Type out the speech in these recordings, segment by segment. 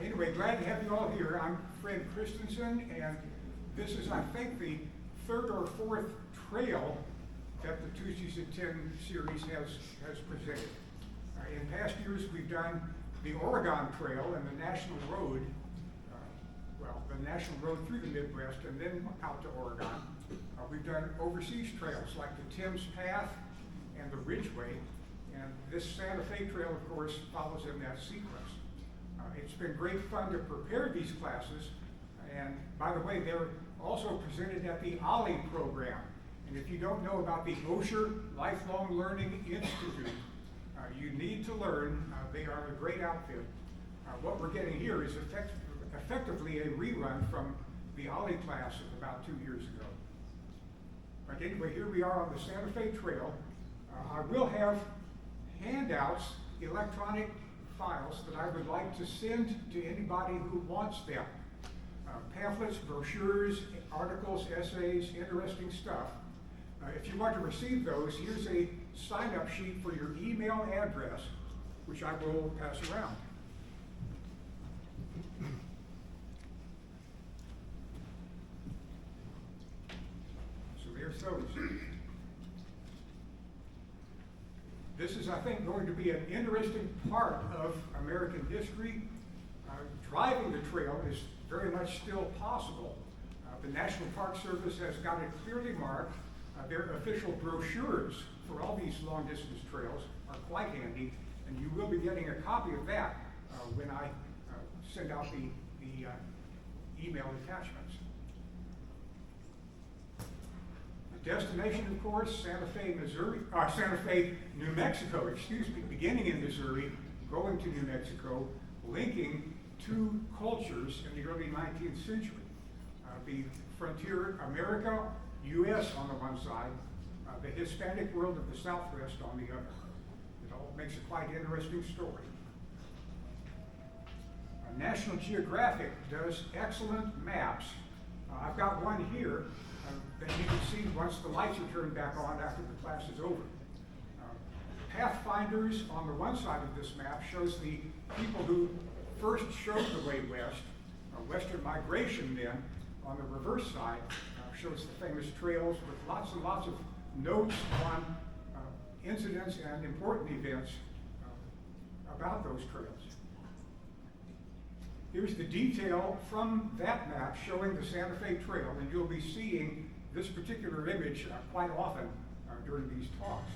Anyway, glad to have you all here. I'm Fred Christensen, and this is, I think, the third or fourth trail that the Tuesdays at 10 series has presented. In past years, we've done the Oregon Trail and the National Road, the National Road through the Midwest and then out to Oregon. We've done overseas trails like the Thames Path and the Ridgeway, and this Santa Fe Trail, of course, follows in that sequence. It's been great fun to prepare these classes, and by the way, they're also presented at the OLLI program. And if you don't know about the Osher Lifelong Learning Institute, you need to learn. They are a great outfit. What we're getting here is effectively a rerun from the OLLI class of about 2 years ago. But anyway, here we are on the Santa Fe Trail. I will have handouts, electronic files that I would like to send to anybody who wants them. Pamphlets, brochures, articles, essays, interesting stuff. If you want to receive those, here's a sign-up sheet for your email address, which I will pass around. So there's those. This is, I think, going to be an interesting part of American history. Driving the trail is very much still possible. The National Park Service has got it clearly marked. Their official brochures for all these long-distance trails are quite handy, and you will be getting a copy of that when I send out the email attachments. The destination, of course, Santa Fe, New Mexico, beginning in Missouri, going to New Mexico, linking two cultures in the early 19th century. The frontier America, U.S. on the one side, the Hispanic world of the Southwest on the other. It all makes a quite interesting story. National Geographic does excellent maps. I've got one here that you can see once the lights are turned back on after the class is over. Pathfinders on the one side of this map shows the people who first showed the way west, Western migration then. On the reverse side shows the famous trails with lots and lots of notes on incidents and important events about those trails. Here's the detail from that map showing the Santa Fe Trail, and you'll be seeing this particular image quite often during these talks.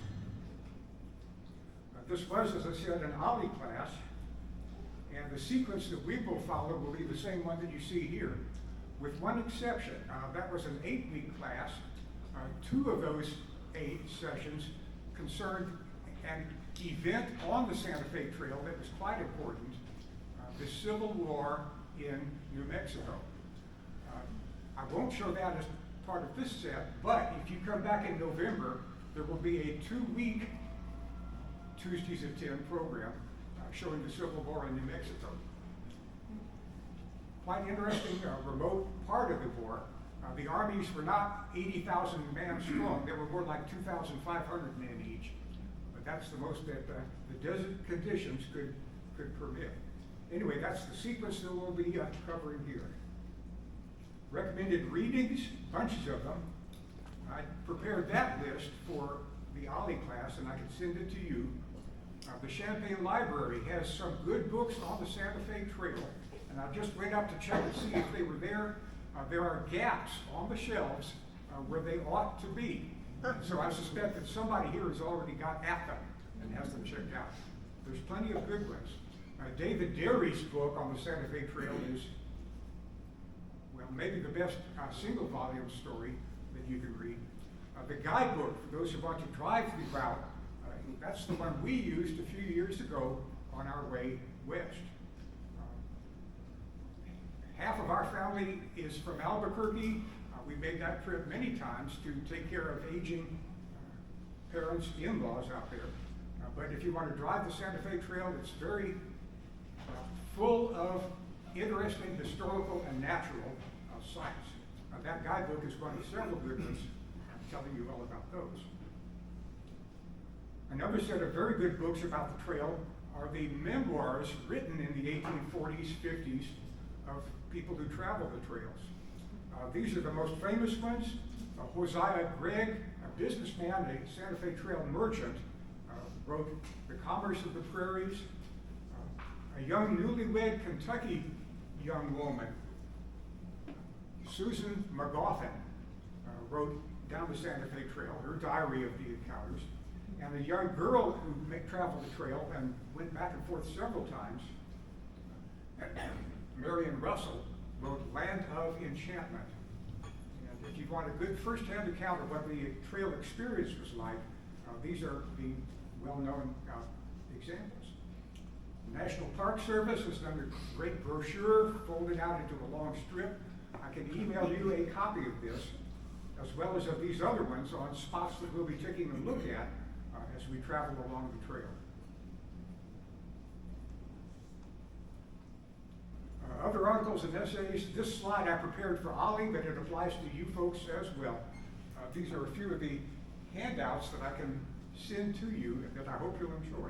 This was, as I said, an OLLI class, and the sequence that we will follow will be the same one that you see here, with one exception. That was an 8-week class. 2 of those 8 sessions concerned an event on the Santa Fe Trail that was quite important, the Civil War in New Mexico. I won't show that as part of this set, but if you come back in November, there will be a 2-week Tuesdays at 10 program showing the Civil War in New Mexico. Quite interesting remote part of the war. The armies were not 80,000 men strong. They were more like 2,500 men each. But that's the most that the desert conditions could permit. Anyway, that's the sequence that we'll be covering here. Recommended readings, bunches of them. I prepared that list for the OLLI class, and I can send it to you. The Champaign Library has some good books on the Santa Fe Trail, and I just went up to check and see if they were there. There are gaps on the shelves where they ought to be. So I suspect that somebody here has already got at them and has them checked out. There's plenty of good ones. David Derry's book on the Santa Fe Trail is, well, maybe the best single volume story that you can read. The guidebook, for those who want to drive the route, that's the one we used a few years ago on our way west. Half of our family is from Albuquerque. We made that trip many times to take care of aging parents, in-laws out there. But if you want to drive the Santa Fe Trail, it's very full of interesting historical and natural sites. That guidebook is one of several good ones. I'm telling you all about those. Another set of very good books about the trail are the memoirs written in the 1840s, 50s of people who traveled the trails. These are the most famous ones. Hosea Gregg, a businessman, a Santa Fe Trail merchant, wrote The Commerce of the Prairies. A young newlywed Kentucky young woman, Susan McGoffin, wrote Down the Santa Fe Trail, her diary of the encounters. And a young girl who traveled the trail and went back and forth several times, Marion Russell, wrote Land of Enchantment. And if you want a good first-hand account of what the trail experience was like, these are the well-known examples. The National Park Service has done a great brochure folded out into a long strip. I can email you a copy of this, as well as of these other ones on spots that we'll be taking a look at as we travel along the trail. Other articles and essays. This slide I prepared for OLLI, but it applies to you folks as well. These are a few of the handouts that I can send to you and that I hope you'll enjoy.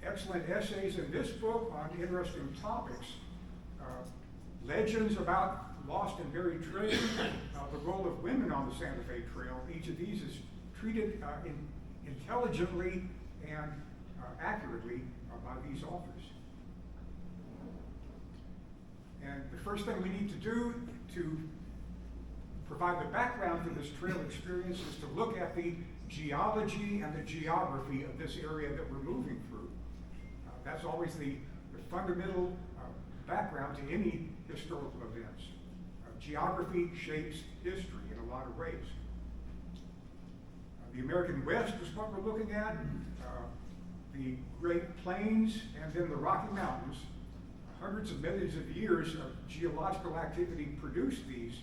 Excellent essays in this book on interesting topics. Legends about lost and buried treasure, the role of women on the Santa Fe Trail. Each of these is treated intelligently and accurately by these authors. And the first thing we need to do to provide the background for this trail experience is to look at the geology and the geography of this area that we're moving through. That's always the fundamental background to any historical events. Geography shapes history in a lot of ways. The American West is what we're looking at. The Great Plains and then the Rocky Mountains. Hundreds of millions of years of geological activity produced these.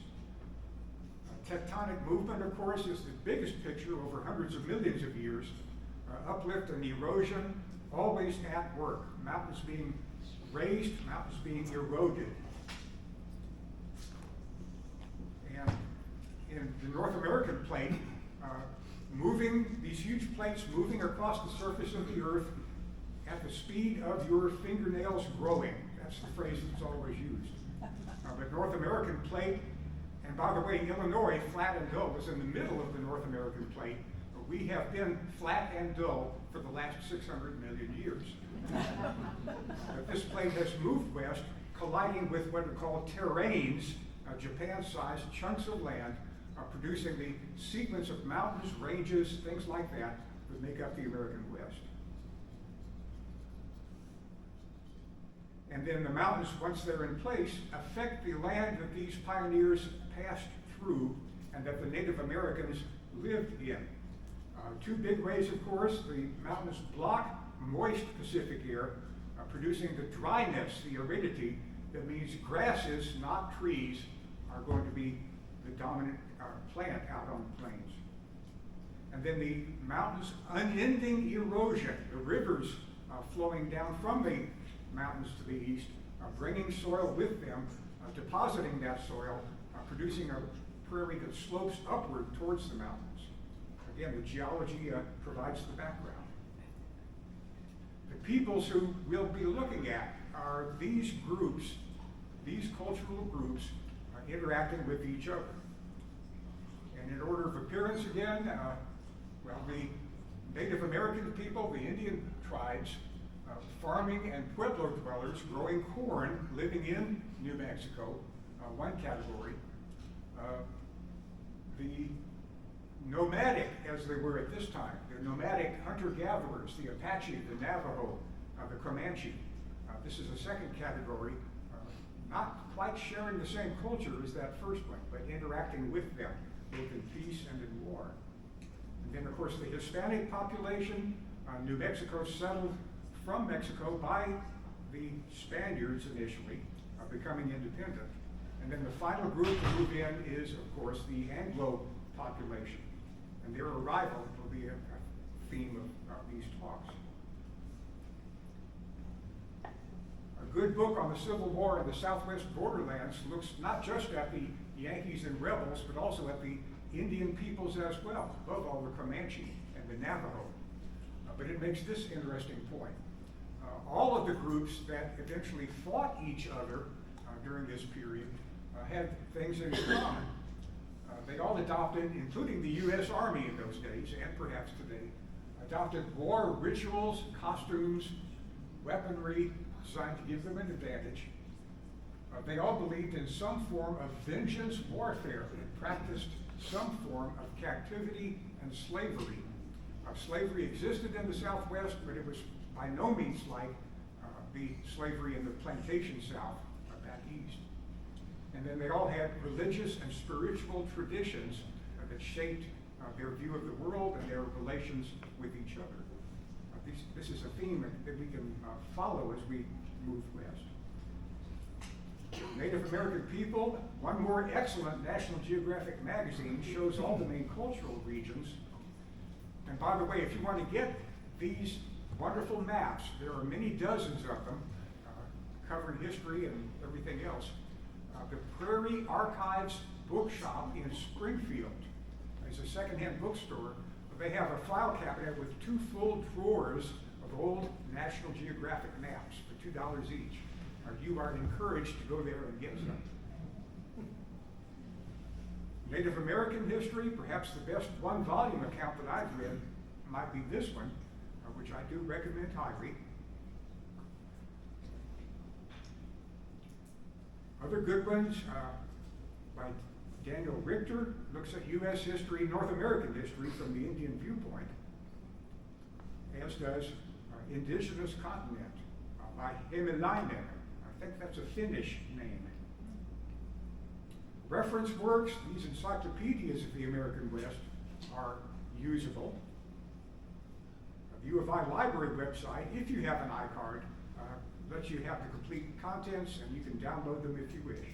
Tectonic movement, of course, is the biggest picture over hundreds of millions of years. Uplift and erosion, always at work. Mountains being raised, mountains being eroded. And in the North American plate, these huge plates moving across the surface of the earth at the speed of your fingernails growing. That's the phrase that's always used. The North American plate, and by the way, Illinois, flat and dull, is in the middle of the North American plate. We have been flat and dull for the last 600 million years. But this plate has moved west, colliding with what are called terrains, Japan-sized chunks of land, producing the sequence of mountains, ranges, things like that make up the American West. And then the mountains, once they're in place, affect the land that these pioneers passed through and that the Native Americans lived in. Two big ways, of course. The mountains block moist Pacific air, producing the dryness, the aridity, that means grasses, not trees, are going to be the dominant plant out on the plains. And then the mountains' unending erosion, the rivers flowing down from the mountains to the east, bringing soil with them, depositing that soil, producing a prairie that slopes upward towards the mountains. Again, the geology provides the background. The peoples who we'll be looking at are these groups, these cultural groups, interacting with each other. And in order of appearance again, the Native American people, the Indian tribes, farming and Pueblo dwellers growing corn, living in New Mexico, one category. The nomadic, as they were at this time, the nomadic hunter-gatherers, the Apache, the Navajo, the Comanche. This is a second category, not quite sharing the same culture as that first one, but interacting with them, both in peace and in war. And then, of course, the Hispanic population. New Mexico settled from Mexico by the Spaniards initially, becoming independent. And then the final group to move in is, of course, the Anglo population. And their arrival will be a theme of these talks. A good book on the Civil War in the Southwest borderlands looks not just at the Yankees and rebels, but also at the Indian peoples as well, above all the Comanche and the Navajo. But it makes this interesting point. All of the groups that eventually fought each other during this period had things in common. They all adopted, including the U.S. Army in those days, and perhaps today, adopted war rituals, costumes, weaponry designed to give them an advantage. They all believed in some form of vengeance warfare and practiced some form of captivity and slavery. Slavery existed in the Southwest, but it was by no means like the slavery in the plantation South back east. And then they all had religious and spiritual traditions that shaped their view of the world and their relations with each other. This is a theme that we can follow as we move west. Native American people, one more excellent National Geographic magazine shows all the main cultural regions. And by the way, if you want to get these wonderful maps, there are many dozens of them, covering history and everything else. The Prairie Archives Bookshop in Springfield is a secondhand bookstore. They have a file cabinet with 2 full drawers of old National Geographic maps for $2 each. You are encouraged to go there and get some. Native American history, perhaps the best one-volume account that I've read might be this one, which I do recommend highly. Other good ones by Daniel Richter looks at U.S. history, North American history from the Indian viewpoint, as does Indigenous Continent by Hemelainen. I think that's a Finnish name. Reference works, these encyclopedias of the American West are usable. The U of I library website, if you have an iCard, lets you have the complete contents and you can download them if you wish.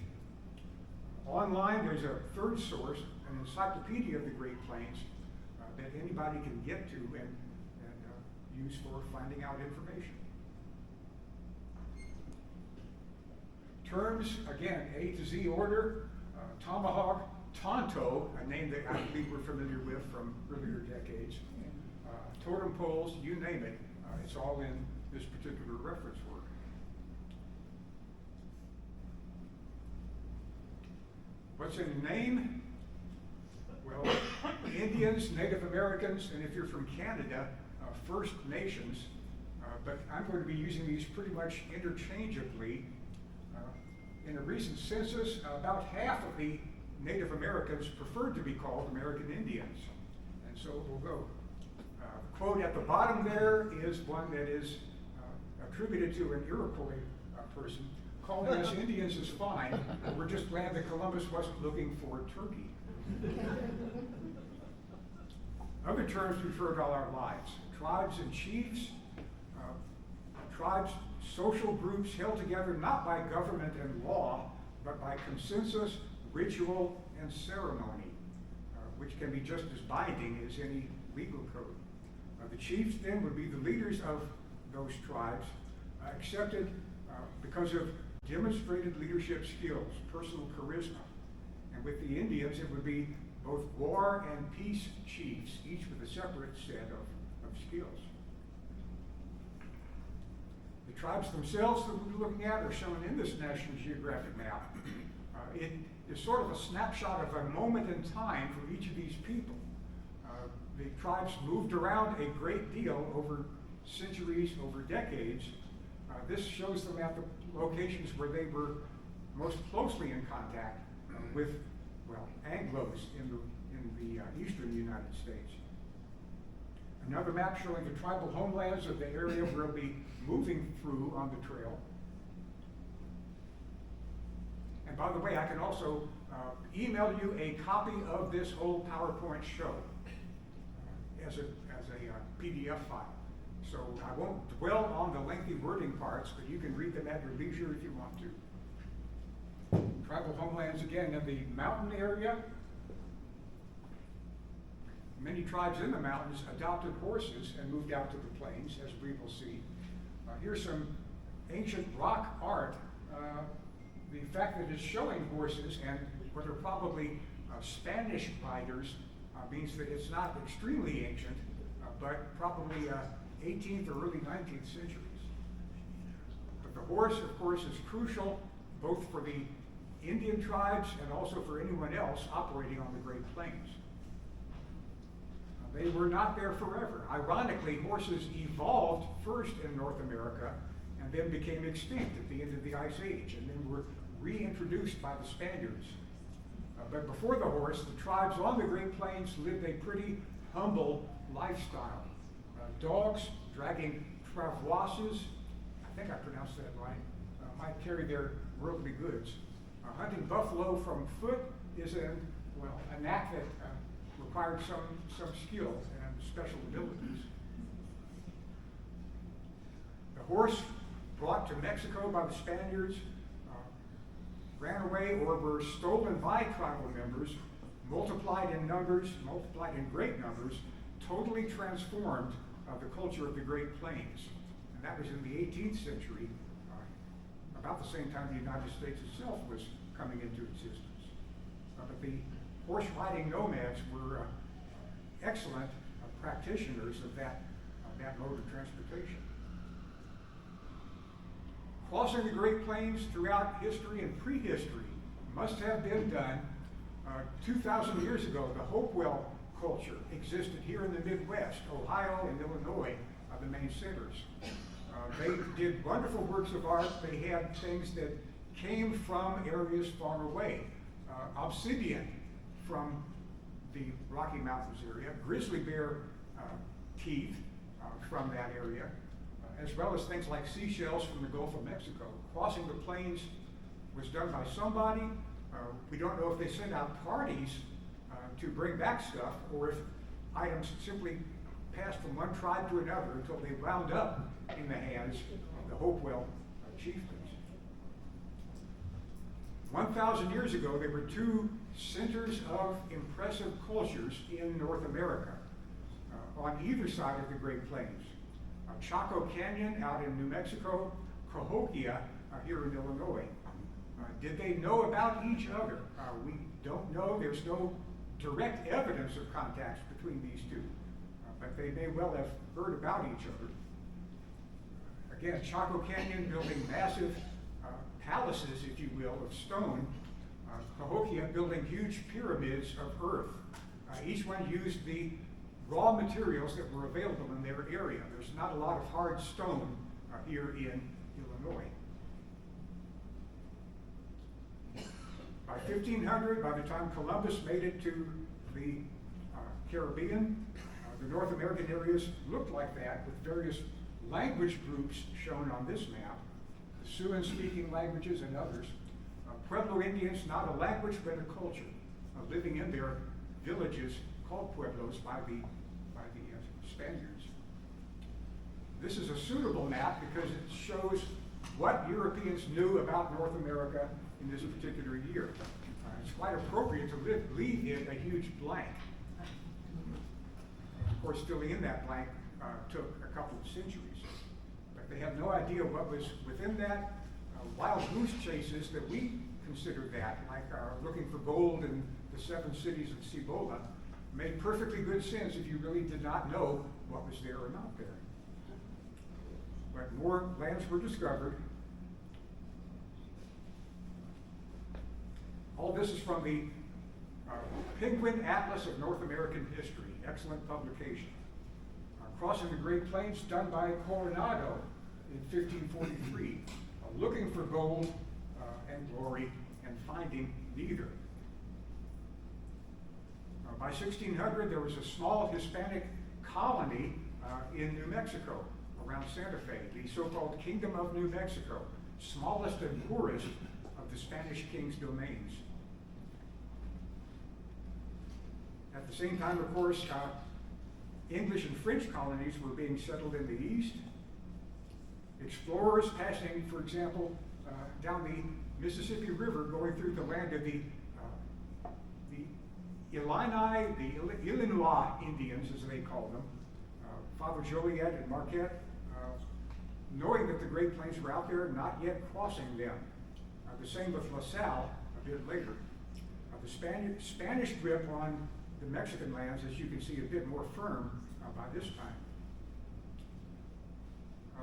Online, there's a third source, an encyclopedia of the Great Plains that anybody can get to and use for finding out information. Terms, again, A to Z order, tomahawk, tonto, a name that I believe we're familiar with from earlier decades, totem poles, you name it, it's all in this particular reference work. What's in the name? Well, Indians, Native Americans, and if you're from Canada, First Nations, but I'm going to be using these pretty much interchangeably. In a recent census, about half of the Native Americans preferred to be called American Indians, and so we'll go. Quote at the bottom there is one that is attributed to an Iroquois person. Calling us Indians is fine, we're just glad that Columbus wasn't looking for turkey. Other terms we've heard all our lives. Tribes and chiefs, tribes, social groups held together not by government and law, but by consensus, ritual, and ceremony, which can be just as binding as any legal code. The chiefs then would be the leaders of those tribes, accepted because of demonstrated leadership skills, personal charisma. And with the Indians, it would be both war and peace chiefs, each with a separate set of skills. The tribes themselves that we're looking at are shown in this National Geographic map. It is sort of a snapshot of a moment in time for each of these people. The tribes moved around a great deal over centuries, over decades. This shows them at the locations where they were most closely in contact with, well, Anglos in the eastern United States. Another map showing the tribal homelands of the area we'll be moving through on the trail. And by the way, I can also email you a copy of this whole PowerPoint show as a PDF file. So I won't dwell on the lengthy wording parts, but you can read them at your leisure if you want to. Tribal homelands again in the mountain area. Many tribes in the mountains adopted horses and moved out to the plains, as we will see. Here's some ancient rock art. The fact that it's showing horses and what are probably Spanish writers means that it's not extremely ancient, but probably 18th or early 19th centuries. But the horse, of course, is crucial both for the Indian tribes and also for anyone else operating on the Great Plains. They were not there forever. Ironically, horses evolved first in North America and then became extinct at the end of the Ice Age, and then were reintroduced by the Spaniards. But before the horse, the tribes on the Great Plains lived a pretty humble lifestyle. Dogs dragging travoises, I think I pronounced that right, might carry their worldly goods. Hunting buffalo from foot is an act that required some skill and special abilities. The horse, brought to Mexico by the Spaniards, ran away or were stolen by tribal members, multiplied in great numbers, totally transformed the culture of the Great Plains. And that was in the 18th century, about the same time the United States itself was coming into existence. But the horse riding nomads were excellent practitioners of that mode of transportation. Crossing the Great Plains throughout history and prehistory must have been done 2,000 years ago. The Hopewell culture existed here in the Midwest. Ohio and Illinois are the main centers. They did wonderful works of art. They had things that came from areas far away. Obsidian from the Rocky Mountains area, grizzly bear teeth from that area, as well as things like seashells from the Gulf of Mexico. Crossing the plains was done by somebody. We don't know if they sent out parties to bring back stuff, or if items simply passed from one tribe to another until they wound up in the hands of the Hopewell chieftains. 1,000 years ago, there were two centers of impressive cultures in North America on either side of the Great Plains. Chaco Canyon out in New Mexico, Cahokia here in Illinois. Did they know about each other? We don't know. There's no direct evidence of contacts between these two, but they may well have heard about each other. Again, Chaco Canyon building massive palaces, if you will, of stone. Cahokia building huge pyramids of earth. Each one used the raw materials that were available in their area. There's not a lot of hard stone here in Illinois. By 1500, by the time Columbus made it to the Caribbean, the North American areas looked like that, with various language groups shown on this map, the Siouan-speaking languages and others. Pueblo Indians, not a language but a culture, living in their villages called pueblos by the Spaniards. This is a suitable map because it shows what Europeans knew about North America in this particular year. It's quite appropriate to leave in a huge blank. Of course, filling in that blank took a couple of centuries. But they have no idea what was within that. Wild goose chases that we consider that, like looking for gold in the 7 cities of Cibola, made perfectly good sense if you really did not know what was there or not there. But more lands were discovered. All this is from the Penguin Atlas of North American History, excellent publication. Crossing the Great Plains, done by Coronado in 1543, looking for gold and glory and finding neither. By 1600, there was a small Hispanic colony in New Mexico around Santa Fe, the so-called Kingdom of New Mexico, smallest and poorest of the Spanish king's domains. At the same time, of course, English and French colonies were being settled in the east. Explorers passing, for example, down the Mississippi River, going through the land of the Illinois Indians, as they call them, Father Joliet and Marquette, knowing that the Great Plains were out there, not yet crossing them. The same with LaSalle a bit later. The Spanish grip on the Mexican lands, as you can see, a bit more firm by this time.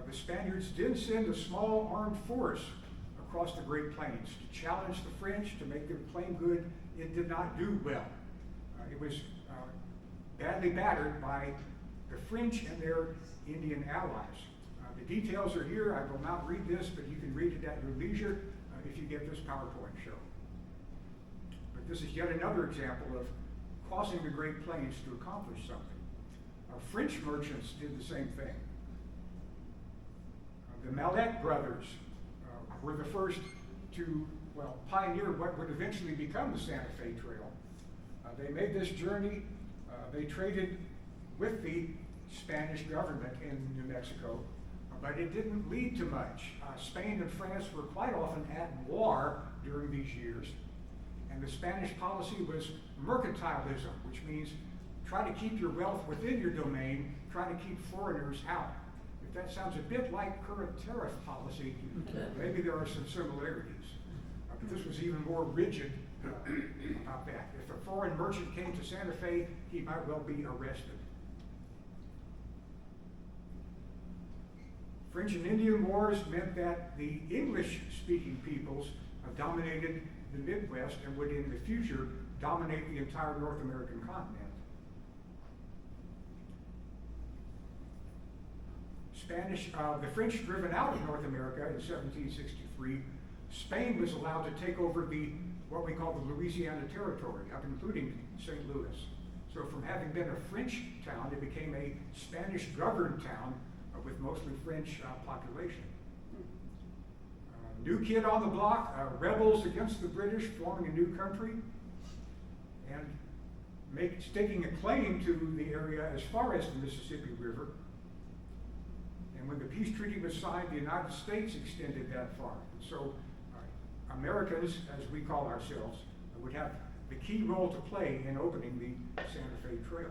The Spaniards did send a small armed force across the Great Plains to challenge the French, to make them claim good. It did not do well. It was badly battered by the French and their Indian allies. The details are here. I will not read this, but you can read it at your leisure if you get this PowerPoint show. But this is yet another example of crossing the Great Plains to accomplish something. French merchants did the same thing. The Mallet brothers were the first to, pioneer what would eventually become the Santa Fe Trail. They made this journey. They traded with the Spanish government in New Mexico, but it didn't lead to much. Spain and France were quite often at war during these years, and the Spanish policy was mercantilism, which means try to keep your wealth within your domain, try to keep foreigners out. If that sounds a bit like current tariff policy, maybe there are some similarities. But this was even more rigid about that. If a foreign merchant came to Santa Fe, he might well be arrested. French and Indian Wars meant that the English-speaking peoples dominated the Midwest and would in the future dominate the entire North American continent. The French driven out of North America in 1763, Spain was allowed to take over what we call the Louisiana Territory, up including St. Louis. So from having been a French town, it became a Spanish-governed town with mostly French population. New kid on the block, rebels against the British, forming a new country, and staking a claim to the area as far as the Mississippi River. And when the peace treaty was signed, the United States extended that far. So Americans, as we call ourselves, would have the key role to play in opening the Santa Fe Trail.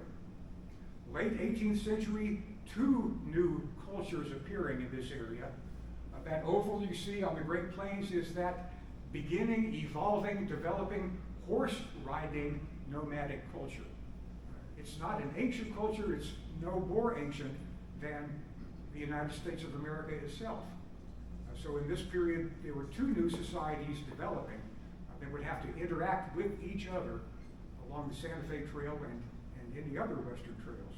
Late 18th century, two new cultures appearing in this area. That oval you see on the Great Plains is that beginning, evolving, developing horse riding nomadic culture. It's not an ancient culture, it's no more ancient than the United States of America itself. So in this period, there were two new societies developing that would have to interact with each other along the Santa Fe Trail and any other western trails.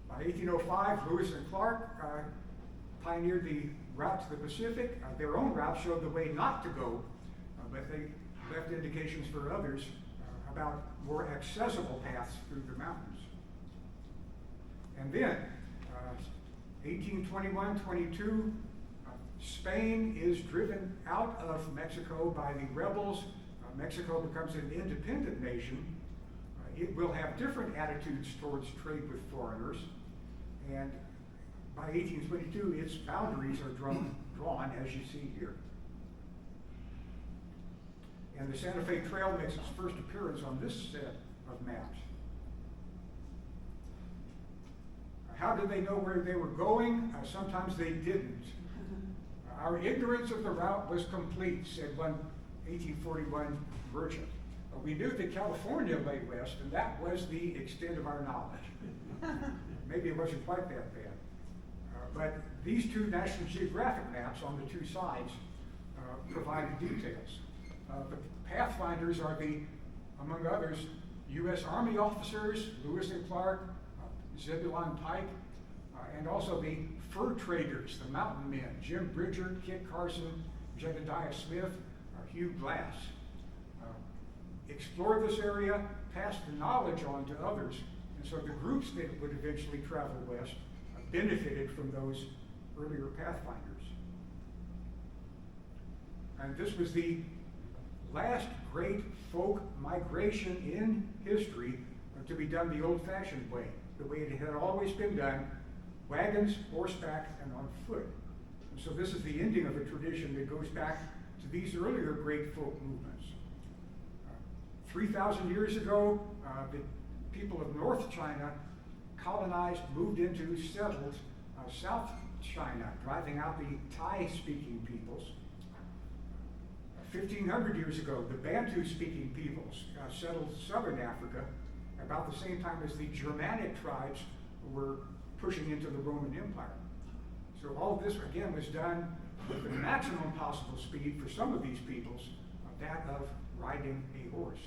By 1805, Lewis and Clark pioneered the route to the Pacific. Their own route showed the way not to go, but they left indications for others about more accessible paths through the mountains. And then, 1821-22, Spain is driven out of Mexico by the rebels. Mexico becomes an independent nation. It will have different attitudes towards trade with foreigners. And by 1822, its boundaries are drawn as you see here. And the Santa Fe Trail makes its first appearance on this set of maps. How did they know where they were going? Sometimes they didn't. Our ignorance of the route was complete, said one 1841 merchant. We knew that California lay west, and that was the extent of our knowledge. Maybe it wasn't quite that bad. But these two National Geographic maps on the two sides provided details. The pathfinders are among others, U.S. Army officers, Lewis and Clark, Zebulon Pike, and also the fur traders, the mountain men, Jim Bridger, Kit Carson, Jedediah Smith, Hugh Glass. Explored this area, passed the knowledge on to others, and so the groups that would eventually travel west benefited from those earlier pathfinders. And this was the last great folk migration in history to be done the old-fashioned way, the way it had always been done, wagons, horseback, and on foot. And so this is the ending of a tradition that goes back to these earlier great folk movements. 3,000 years ago, the people of North China colonized, moved into, settled South China, driving out the Thai-speaking peoples. 1,500 years ago, the Bantu-speaking peoples settled southern Africa about the same time as the Germanic tribes were pushing into the Roman Empire. So all of this, again, was done with the maximum possible speed for some of these peoples, that of riding a horse.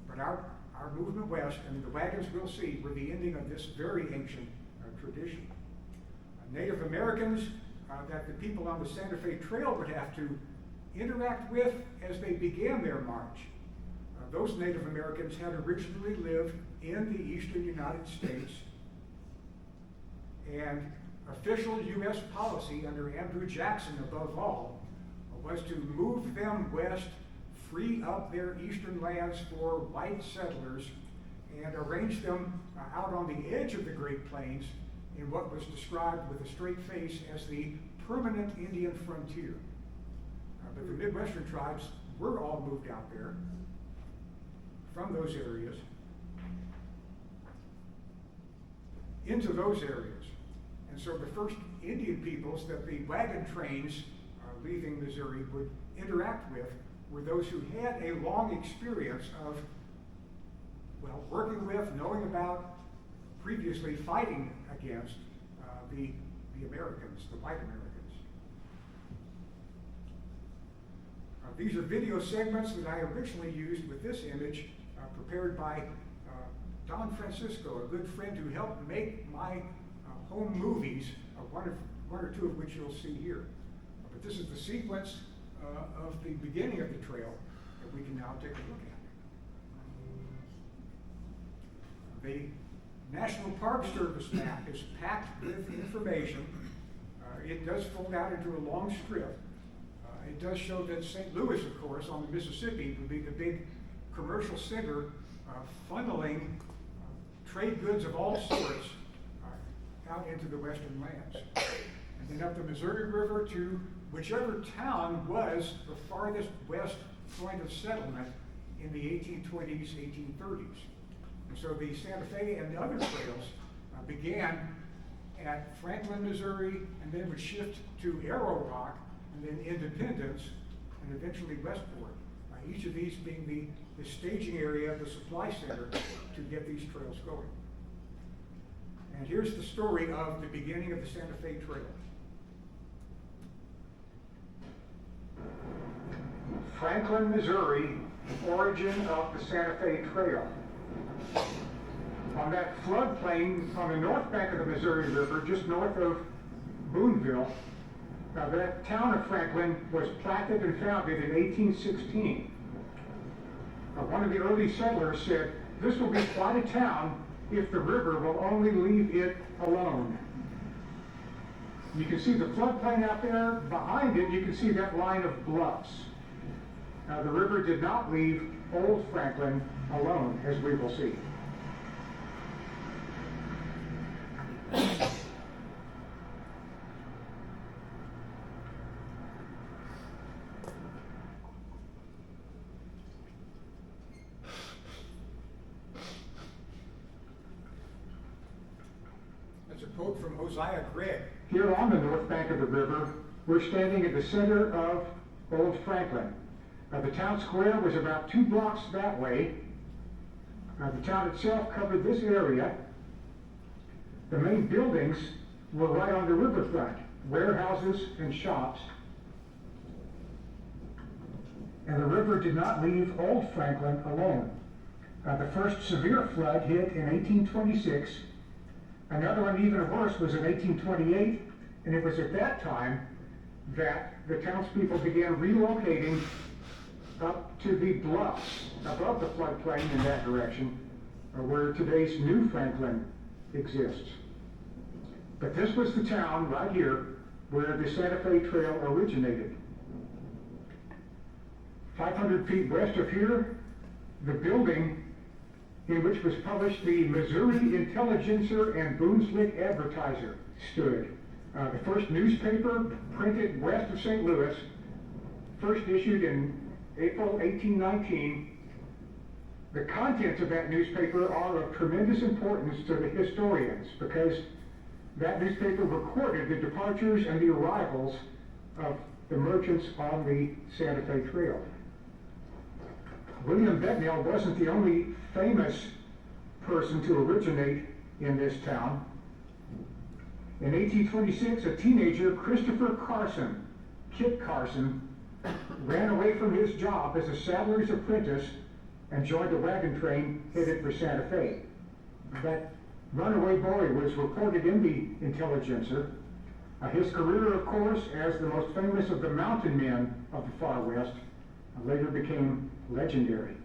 But our movement west, and the wagons we'll see, were the ending of this very ancient tradition. Native Americans that the people on the Santa Fe Trail would have to interact with as they began their march. Those Native Americans had originally lived in the eastern United States, and official U.S. policy under Andrew Jackson, above all, was to move them west, free up their eastern lands for white settlers, and arrange them out on the edge of the Great Plains in what was described with a straight face as the permanent Indian frontier. But the Midwestern tribes were all moved out there from those areas into those areas. And so the first Indian peoples that the wagon trains leaving Missouri would interact with were those who had a long experience of, well, working with, knowing about, previously fighting against the Americans, the white Americans. These are video segments that I originally used with this image, prepared by Don Francisco, a good friend who helped make my home movies, one or two of which you'll see here. But this is the sequence of the beginning of the trail that we can now take a look at. The National Park Service map is packed with information. It does fold out into a long strip. It does show that St. Louis, of course, on the Mississippi, would be the big commercial center funneling trade goods of all sorts out into the western lands. And then up the Missouri River to whichever town was the farthest west point of settlement in the 1820s, 1830s. And so the Santa Fe and the other trails began at Franklin, Missouri, and then would shift to Arrow Rock, and then Independence, and eventually Westport. Each of these being the staging area, the supply center to get these trails going. And here's the story of the beginning of the Santa Fe Trail. Franklin, Missouri, origin of the Santa Fe Trail. On that floodplain on the north bank of the Missouri River, just north of Boonville, that town of Franklin was platted and founded in 1816. One of the early settlers said, "This will be quite a town if the river will only leave it alone." You can see the floodplain out there. Behind it, you can see that line of bluffs. The river did not leave Old Franklin alone, as we will see. That's a quote from Hosea Gregg. Here on the north bank of the river, we're standing at the center of Old Franklin. The town square was about 2 blocks that way. The town itself covered this area. The main buildings were right on the riverfront, warehouses and shops. And the river did not leave Old Franklin alone. The first severe flood hit in 1826. Another one even worse was in 1828, and it was at that time that the townspeople began relocating up to the bluffs above the floodplain in that direction, where today's New Franklin exists. But this was the town right here where the Santa Fe Trail originated. 500 feet west of here, the building in which was published the Missouri Intelligencer and Boonslick Advertiser stood. The first newspaper printed west of St. Louis, first issued in April 1819. The contents of that newspaper are of tremendous importance to the historians because that newspaper recorded the departures and the arrivals of the merchants on the Santa Fe Trail. William Becknell wasn't the only famous person to originate in this town. In 1826, a teenager, Christopher Carson, Kit Carson, ran away from his job as a saddler's apprentice and joined a wagon train headed for Santa Fe. That runaway boy was reported in the Intelligencer. His career, of course, as the most famous of the mountain men of the Far West, later became legendary.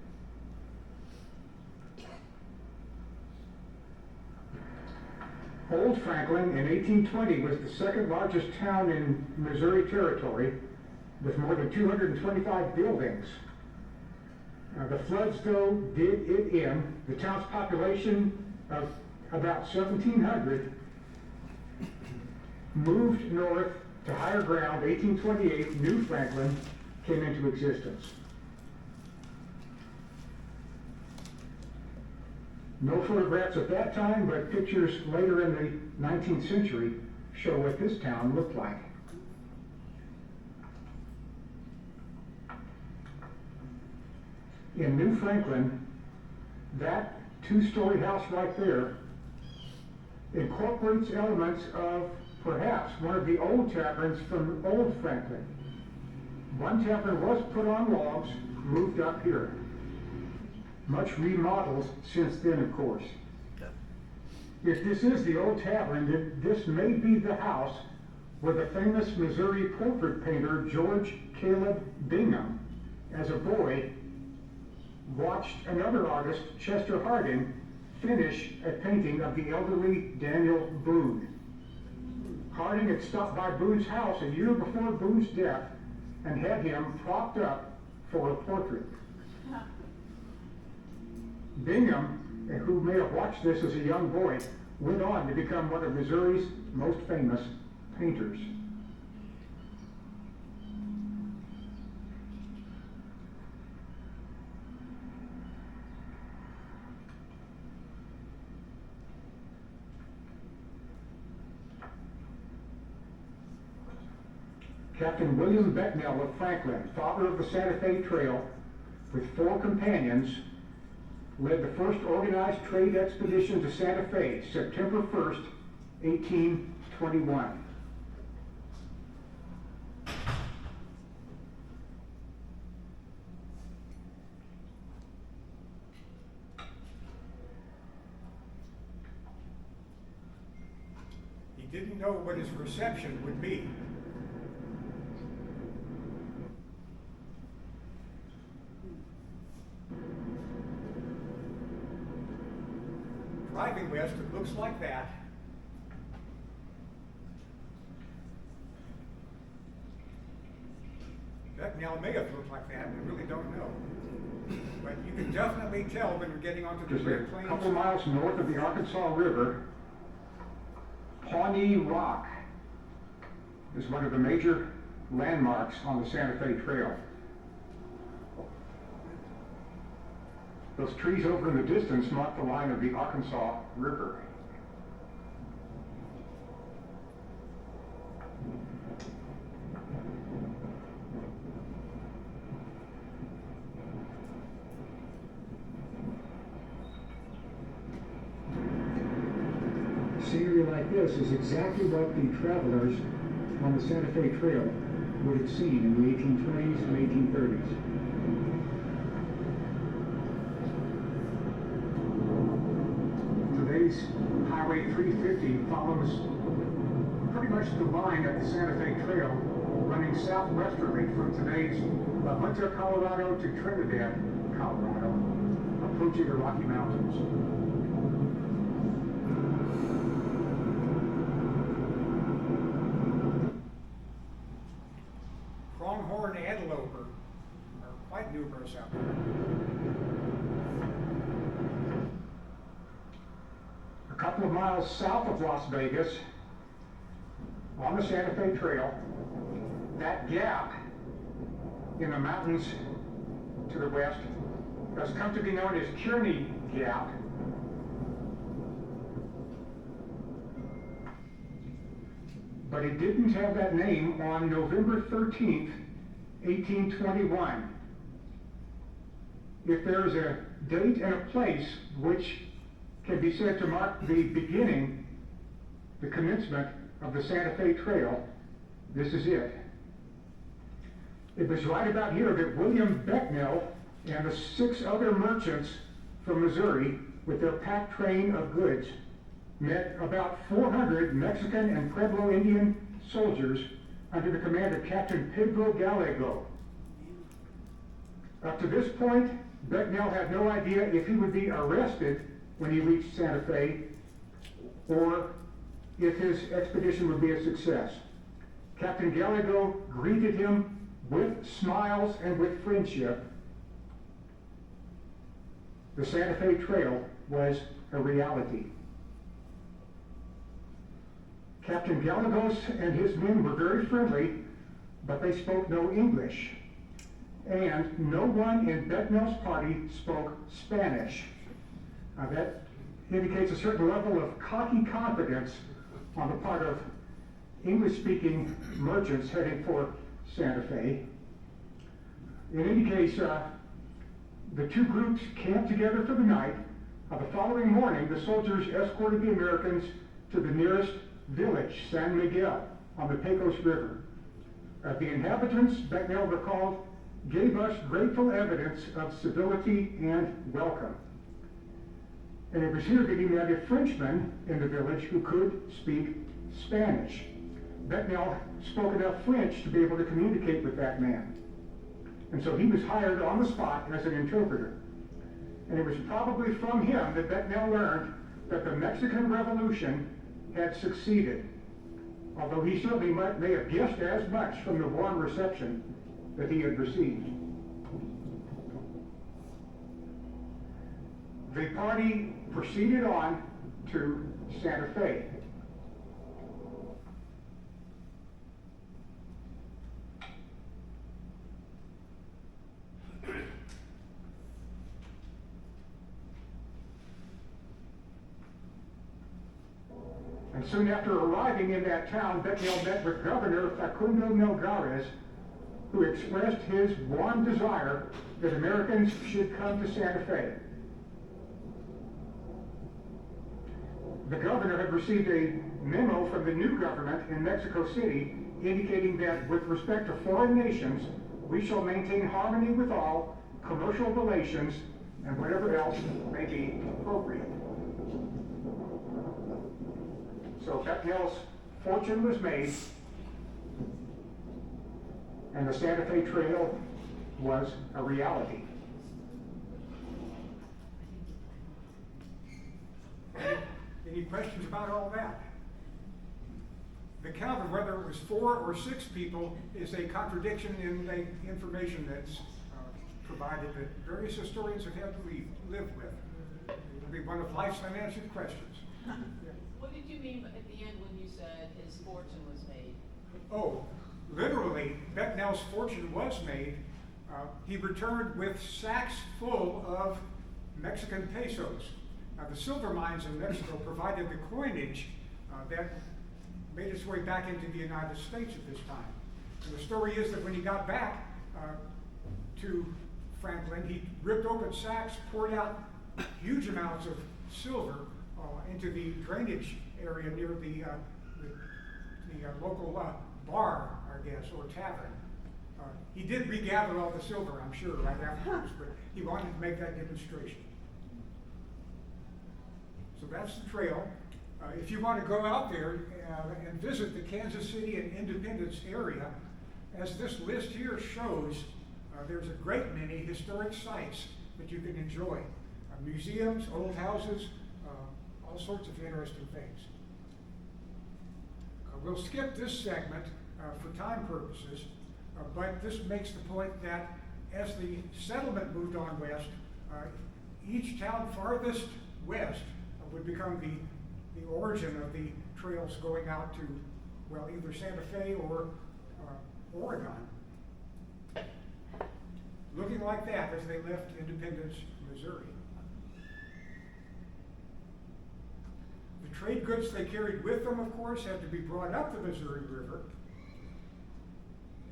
Old Franklin in 1820 was the second largest town in Missouri Territory with more than 225 buildings. The floods, though, did it in. The town's population of about 1,700 moved north to higher ground. 1828, New Franklin came into existence. No photographs at that time, but pictures later in the 19th century show what this town looked like. In New Franklin, that two-story house right there incorporates elements of perhaps one of the old taverns from Old Franklin. One tavern was put on logs, moved up here. Much remodeled since then, of course. If this is the old tavern, then this may be the house where the famous Missouri portrait painter George Caleb Bingham, as a boy, watched another artist, Chester Harding, finish a painting of the elderly Daniel Boone. Harding had stopped by Boone's house a year before Boone's death and had him propped up for a portrait. Bingham, who may have watched this as a young boy, went on to become one of Missouri's most famous painters. Captain William Becknell of Franklin, father of the Santa Fe Trail, with 4 companions, led the first organized trade expedition to Santa Fe, September 1st, 1821. He didn't know what his reception would be. Driving west, it looks like that. Becknell may have looked like that, we really don't know. But you can definitely tell when you're getting onto the Great Plains. A couple miles north of the Arkansas River, Pawnee Rock is one of the major landmarks on the Santa Fe Trail. Those trees over in the distance mark the line of the Arkansas River. Scenery like this is exactly what the travelers on the Santa Fe Trail would have seen in the 1820s and 1830s. Highway 350 follows pretty much the line of the Santa Fe Trail, running southwesterly from today's Winter, Colorado to Trinidad, Colorado, approaching the Rocky Mountains. Pronghorn antelope are quite numerous out there. A couple of miles south of Las Vegas, on the Santa Fe Trail, that gap in the mountains to the west has come to be known as Kearney Gap. but it didn't have that name on November 13th, 1821. If there is a date and a place which can be said to mark the beginning, the commencement of the Santa Fe Trail, this is it. It was right about here that William Becknell and the 6 other merchants from Missouri with their pack train of goods met about 400 Mexican and Pueblo Indian soldiers under the command of Captain Pedro Gallego. Up to this point, Becknell had no idea if he would be arrested when he reached Santa Fe or if his expedition would be a success. Captain Gallego greeted him with smiles and with friendship. The Santa Fe Trail was a reality. Captain Gallegos and his men were very friendly, but they spoke no English. And no one in Becknell's party spoke Spanish. That indicates a certain level of cocky confidence on the part of English-speaking merchants heading for Santa Fe. In any case, the 2 groups camped together for the night. The following morning, the soldiers escorted the Americans to the nearest village, San Miguel, on the Pecos River. The inhabitants, Becknell recalled, gave us grateful evidence of civility and welcome. And it was here that he met a Frenchman in the village who could speak Spanish. Becknell spoke enough French to be able to communicate with that man. And so he was hired on the spot as an interpreter. And it was probably from him that Becknell learned that the Mexican Revolution had succeeded, although he certainly may have guessed as much from the warm reception that he had received. The party proceeded on to Santa Fe. And soon after arriving in that town, Becknell met with Governor Facundo Melgares, who expressed his warm desire that Americans should come to Santa Fe. The governor had received a memo from the new government in Mexico City indicating that with respect to foreign nations, we shall maintain harmony with all, commercial relations, and whatever else may be appropriate. So Becknell's fortune was made, and the Santa Fe Trail was a reality. Any questions about all that? The count of whether it was 4 or 6 people is a contradiction in the information that's provided that various historians have had to live with. It'll be one of life's unanswered questions. What did you mean at the end when you said his fortune was made? Oh, literally, Becknell's fortune was made. He returned with sacks full of Mexican pesos. The silver mines in Mexico provided the coinage that made its way back into the United States at this time. And the story is that when he got back to Franklin, he ripped open sacks, poured out huge amounts of silver into the drainage area near the local bar, I guess, or tavern. He did regather all the silver, I'm sure, right afterwards, but he wanted to make that demonstration. So that's the trail. If you want to go out there and visit the Kansas City and Independence area, as this list here shows, there's a great many historic sites that you can enjoy. Museums, old houses, all sorts of interesting things. We'll skip this segment for time purposes, but this makes the point that as the settlement moved on west, each town farthest west would become the origin of the trails going out to, well, either Santa Fe or Oregon. Looking like that as they left Independence, Missouri. The trade goods they carried with them, of course, had to be brought up the Missouri River.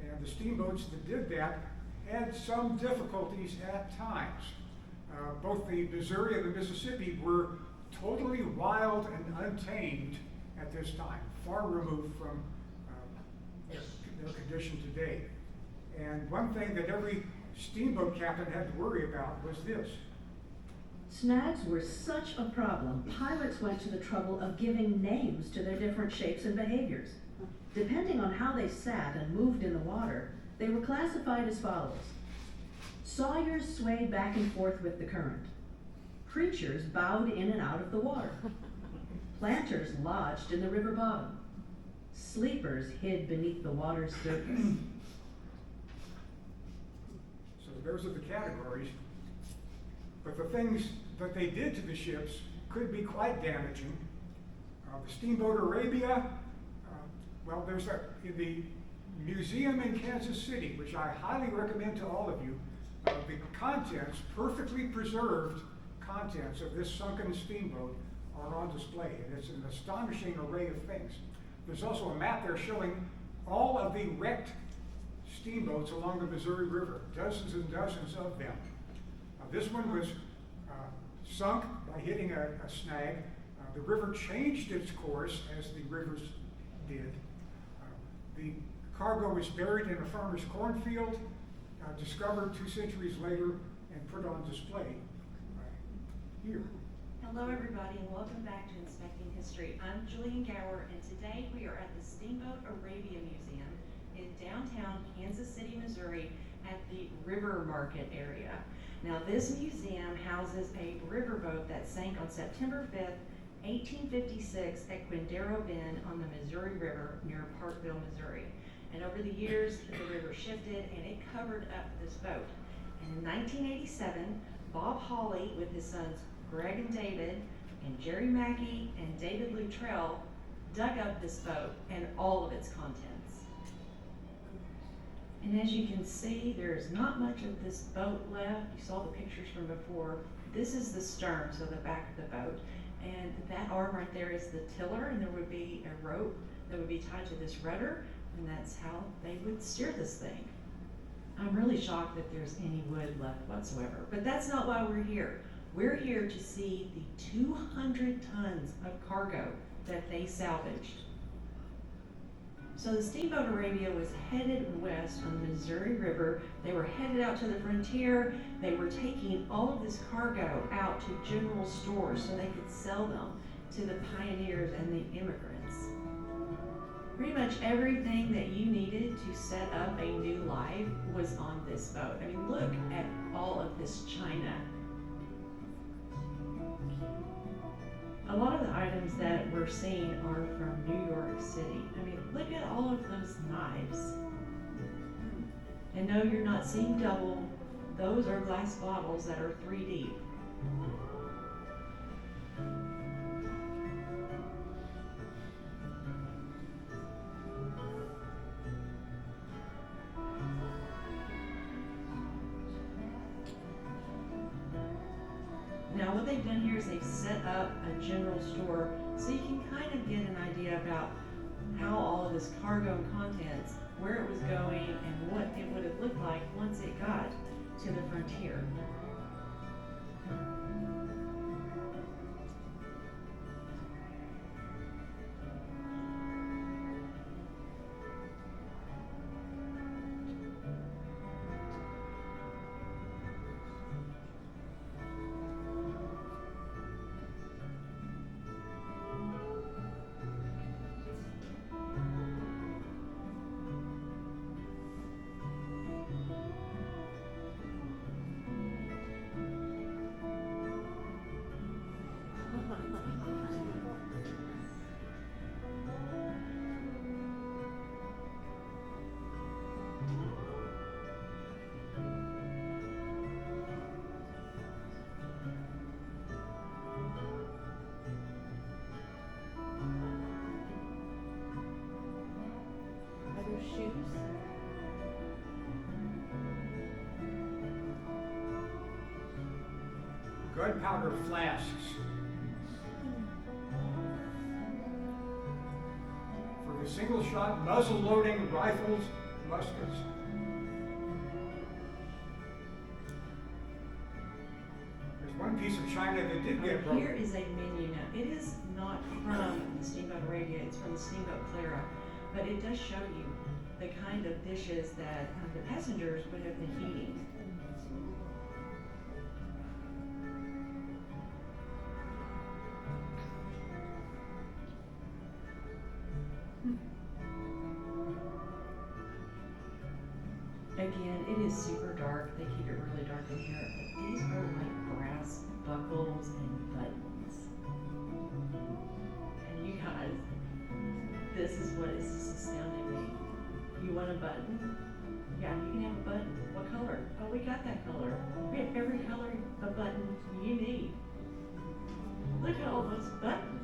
And the steamboats that did that had some difficulties at times. Both the Missouri and the Mississippi were totally wild and untamed at this time, far removed from their condition today. And one thing that every steamboat captain had to worry about was this. Snags were such a problem, pilots went to the trouble of giving names to their different shapes and behaviors. Depending on how they sat and moved in the water, they were classified as follows. Sawyers swayed back and forth with the current. Preachers bowed in and out of the water. Planters lodged in the river bottom. Sleepers hid beneath the water's surface. So those are the categories. But the things that they did to the ships could be quite damaging. The steamboat Arabia, well, there's in the museum in Kansas City, which I highly recommend to all of you, the contents, perfectly preserved contents of this sunken steamboat are on display, and it's an astonishing array of things. There's also a map there showing all of the wrecked steamboats along the Missouri River, dozens and dozens of them. This one was sunk by hitting a snag. The river changed its course as the rivers did. The cargo was buried in a farmer's cornfield, discovered 2 centuries later, and put on display here. Hello everybody and welcome back to Inspecting History. I'm Julian Gower and today we are at the Steamboat Arabia Museum in downtown Kansas City, Missouri at the River Market area. Now this museum houses a riverboat that sank on September 5th, 1856 at Quindaro Bend on the Missouri River near Parkville, Missouri. And over the years, the river shifted and it covered up this boat. And in 1987, Bob Hawley with his sons Greg and David and Jerry Mackey and David Luttrell dug up this boat and all of its contents. And as you can see, there's not much of this boat left. You saw the pictures from before. This is the stern, so the back of the boat. And that arm right there is the tiller, and there would be a rope that would be tied to this rudder, and that's how they would steer this thing. I'm really shocked that there's any wood left whatsoever, but that's not why we're here. We're here to see the 200 tons of cargo that they salvaged. So the Steamboat Arabia was headed west on the Missouri River. They were headed out to the frontier. They were taking all of this cargo out to general stores so they could sell them to the pioneers and the immigrants. Pretty much everything that you needed to set up a new life was on this boat. I mean, look at all of this china. A lot of the items that we're seeing are from New York City. I mean, look at all of those knives. And no, you're not seeing double. Those are glass bottles that are 3 deep. Now what they've done here is they've set up a general store so you can kind of get an idea about how all of this cargo and contents, where it was going, and what it would have looked like once it got to the frontier. Shoes. Gunpowder flasks. with single-shot, muzzle-loading rifles, muskets. There's one piece of china that did get broken. Here is a menu now. It is not from the Steamboat Arabia, it's from the Steamboat Clara, but it does show you the kind of dishes that the passengers would have been eating. Again, it is super dark. They keep it really dark in here. But these are like brass buckles and buttons. And you guys, this is what is just astounding me. You want a button? Yeah, you can have a button. What color? Oh, we got that color. We have every color of button you need. Look at all those buttons.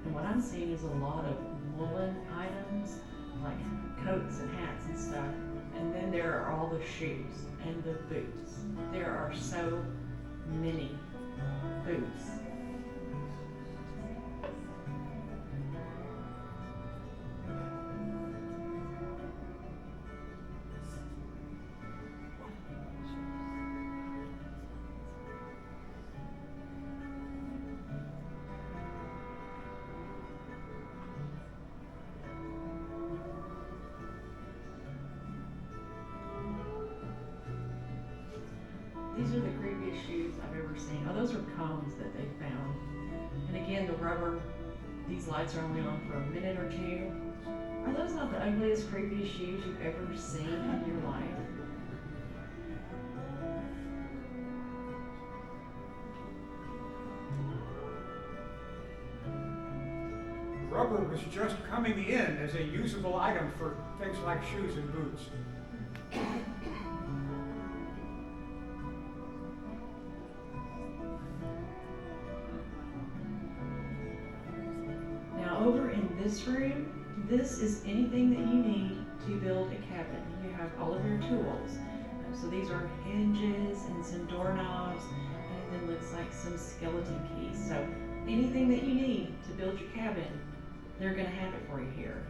And what I'm seeing is a lot of woolen items, like coats and hats and stuff. And then there are all the shoes and the boots. There are so many boots. These are the creepiest shoes I've ever seen. Oh, those are cones that they found. And again, the rubber, these lights are only on for a minute or two. Are those not the ugliest, creepiest shoes you've ever seen in your life? Rubber was just coming in as a usable item for things like shoes and boots. Over in this room, this is anything that you need to build a cabin. You have all of your tools. So these are hinges and some doorknobs, and then looks like some skeleton keys. So anything that you need to build your cabin, they're going to have it for you here.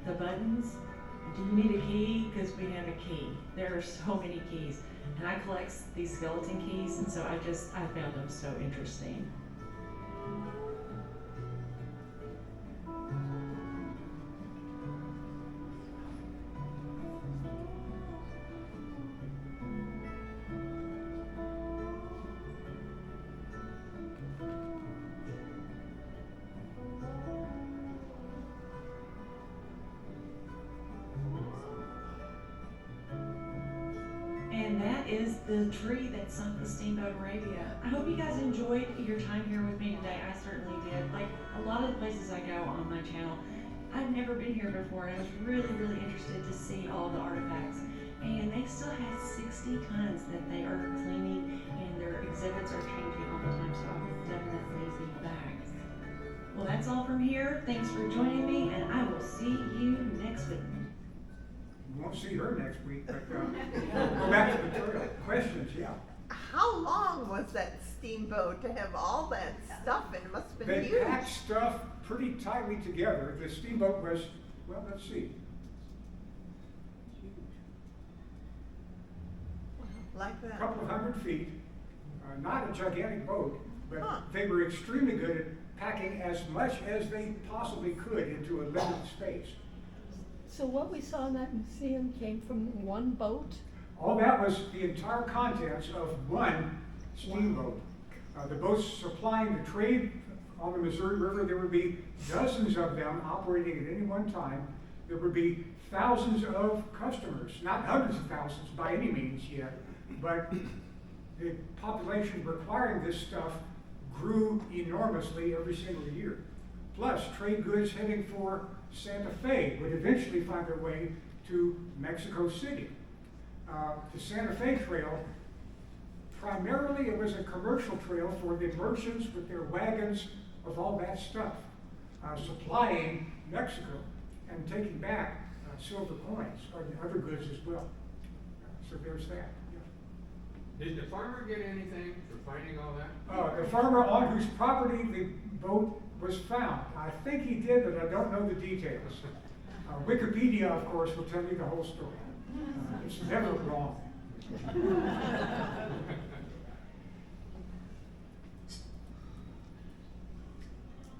The buttons, do you need a key? Because we have a key. There are so many keys. And I collect these skeleton keys, and so I found them so interesting. And that is the tree that sunk the Steamboat Arabia. I hope you guys enjoyed your time here with me today. I certainly did. Like a lot of the places I go on my channel, I've never been here before, and I was really, really interested to see all the artifacts. And they still have 60 tons that they are cleaning, and their exhibits are changing all the time, so I will definitely be back. Well, that's all from here. Thanks for joining me, and I will see you next week. You won't see her next week, but go back to the tutorial. Questions, yeah. How long was that steamboat to have all that stuff in? It must have been They huge. packed stuff pretty tightly together. The steamboat was, well, let's see. Like A that. couple of 100 feet, not a gigantic boat, but Huh. they were extremely good at packing as much as they possibly could into a limited space. So what we saw in that museum came from one boat? All that was the entire contents of one steamboat. The boats supplying the trade on the Missouri River, there would be dozens of them operating at any one time. There would be thousands of customers, not hundreds of thousands by any means yet, but the population requiring this stuff grew enormously every single year. Plus, trade goods heading for Santa Fe would eventually find their way to Mexico City. The Santa Fe Trail, primarily it was a commercial trail for the merchants with their wagons of all that stuff, supplying Mexico and taking back silver coins or other goods as well. So there's that. Yeah. Did the farmer get anything for finding all that? The farmer on whose property the boat was found. I think he did, but I don't know the details. Wikipedia, of course, will tell you the whole story. It's never wrong.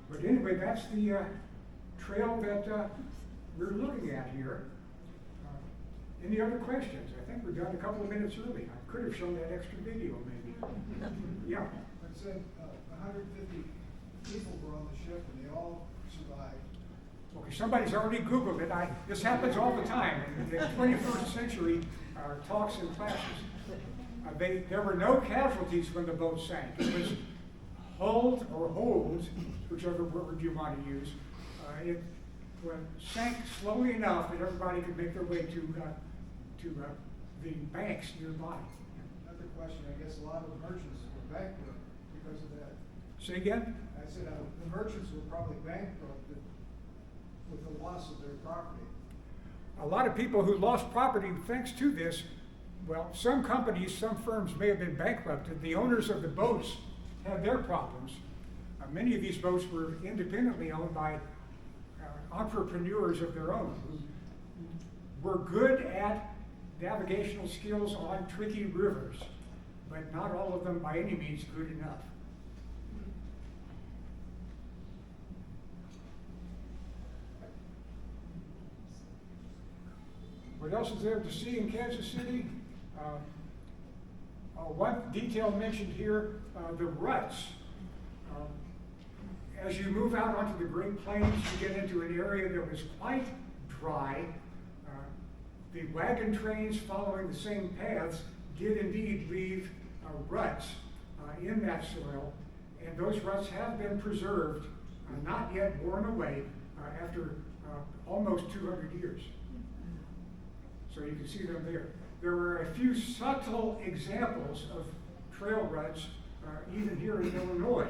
But anyway, that's the trail that we're looking at here. Any other questions? I think we're done a couple of minutes early. I could have shown that extra video, maybe. Yeah. It said 150 people were on the ship and they all survived. Okay, somebody's already Googled it. This happens all the time in the 21st century talks and classes. There were no casualties when the boat sank. It was hulled or holed, whichever word you want to use. It sank slowly enough that everybody could make their way to the banks nearby. Another question, I guess a lot of the merchants were bankrupt because of that. Say again? I said the merchants were probably bankrupt with the loss of their property. A lot of people who lost property thanks to this, well, some companies, some firms may have been bankrupted. The owners of the boats had their problems. Many of these boats were independently owned by entrepreneurs of their own who were good at navigational skills on tricky rivers, but not all of them by any means good enough. What else is there to see in Kansas City? One detail mentioned here, the ruts. As you move out onto the Great Plains, you get into an area that was quite dry. The wagon trains following the same paths did indeed leave ruts in that soil, and those ruts have been preserved, not yet worn away, after almost 200 years. So you can see them there. There were a few subtle examples of trail ruts, even here in Illinois.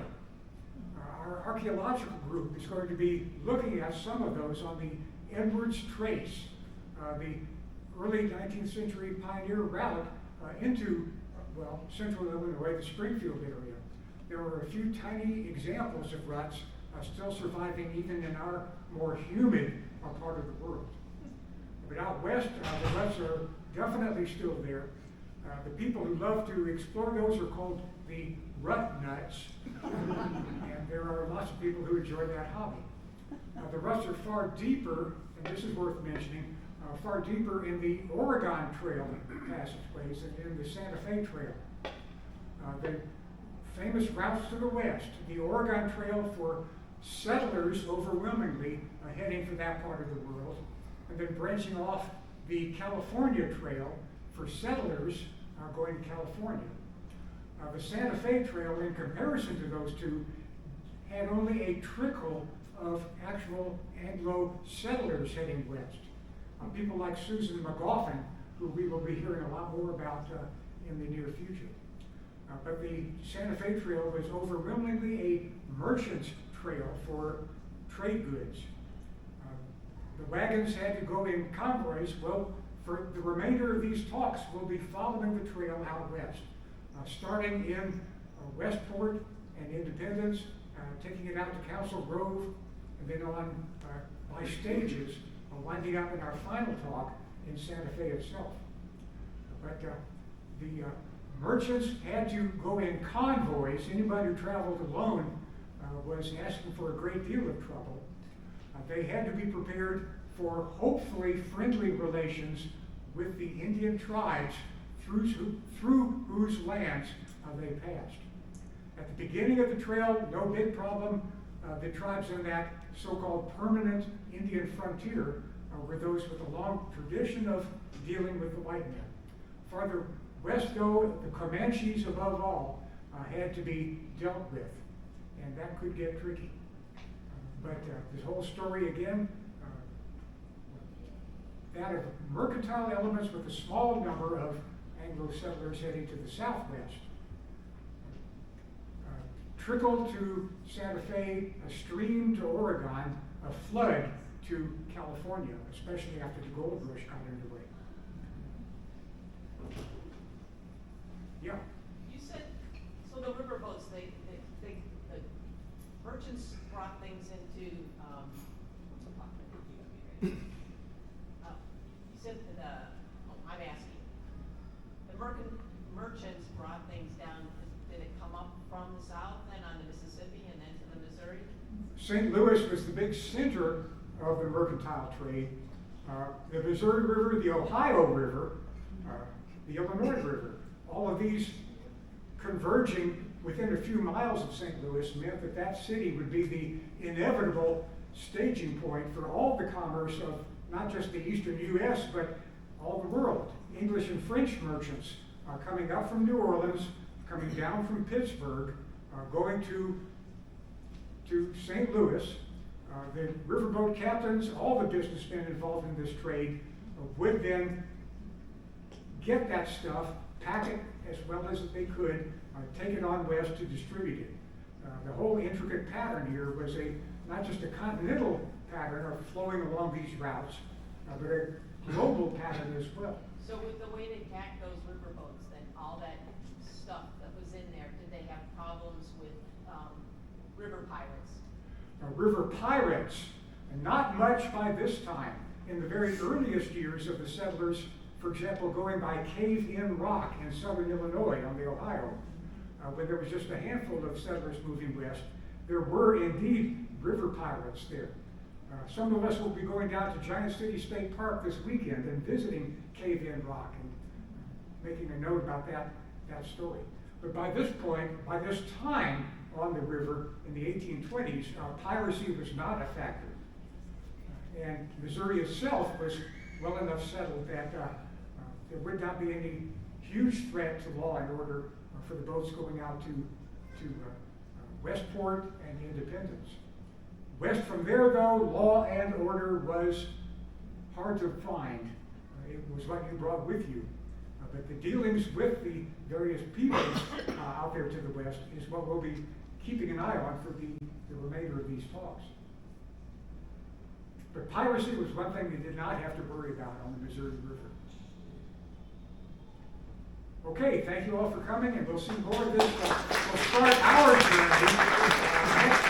Our archaeological group is going to be looking at some of those on the Edwards Trace, the early 19th century pioneer route into, central Illinois, the Springfield area. There were a few tiny examples of ruts still surviving even in our more humid part of the world. But out west, the ruts are definitely still there. The people who love to explore those are called the rut nuts, and there are lots of people who enjoy that hobby. The ruts are far deeper, and this is worth mentioning, far deeper in the Oregon Trail passageways than in the Santa Fe Trail. The famous routes to the west, the Oregon Trail for settlers overwhelmingly heading for that part of the world, and then branching off the California Trail for settlers going to California. The Santa Fe Trail, in comparison to those two, had only a trickle of actual Anglo settlers heading west. People like Susan McGoffin, who we will be hearing a lot more about in the near future. But the Santa Fe Trail was overwhelmingly a merchant's trail for trade goods. The wagons had to go in convoys. Well, for the remainder of these talks, we'll be following the trail out west, starting in Westport and Independence, taking it out to Council Grove, and then on by stages, winding up in our final talk in Santa Fe itself. But the merchants had to go in convoys. Anybody who traveled alone was asking for a great deal of trouble. They had to be prepared for hopefully friendly relations with the Indian tribes through whose lands they passed. At the beginning of the trail, no big problem. The tribes on that so-called permanent Indian frontier were those with a long tradition of dealing with the white men. Farther west, though, the Comanches, above all, had to be dealt with, and that could get tricky. But this whole story, again, that of mercantile elements with a small number of Anglo settlers heading to the southwest. Trickle to Santa Fe, a stream to Oregon, a flood to California, especially after the gold rush got underway. Yeah. You said, so the riverboats, the merchants brought things into, you said that, I'm asking, the merchants brought things down, did it come up from the south then on the Mississippi and then to the Missouri? St. Louis was the big center of the mercantile trade. The Missouri River, the Ohio River, the Illinois River, all of these converging within a few miles of St. Louis meant that that city would be the inevitable staging point for all the commerce of not just the eastern U.S., but all the world. English and French merchants coming up from New Orleans, coming down from Pittsburgh, going to St. Louis. The riverboat captains, all the businessmen involved in this trade, would then get that stuff, pack it as well as they could, take it on west to distribute it. The whole intricate pattern here was not just a continental pattern of flowing along these routes, but a global pattern as well. So with the way they packed those riverboats, then all that stuff that was in there, did they have problems with river pirates? River pirates, and not much by this time. In the very earliest years of the settlers, for example, going by Cave-In Rock in southern Illinois on the Ohio, when there was just a handful of settlers moving west, there were indeed river pirates there. Some of us will be going down to Giant City State Park this weekend and visiting Cave-In Rock and making a note about that story. But by this point, by this time on the river in the 1820s, piracy was not a factor. And Missouri itself was well enough settled that there would not be any huge threat to law and order for the boats going out to Westport and Independence. West from there, though, law and order was hard to find. It was what you brought with you. But the dealings with the various peoples out there to the west is what we'll be keeping an eye on for the remainder of these talks. But piracy was one thing they did not have to worry about on the Missouri River. Okay, thank you all for coming, and we'll see more of this. We'll start our journey next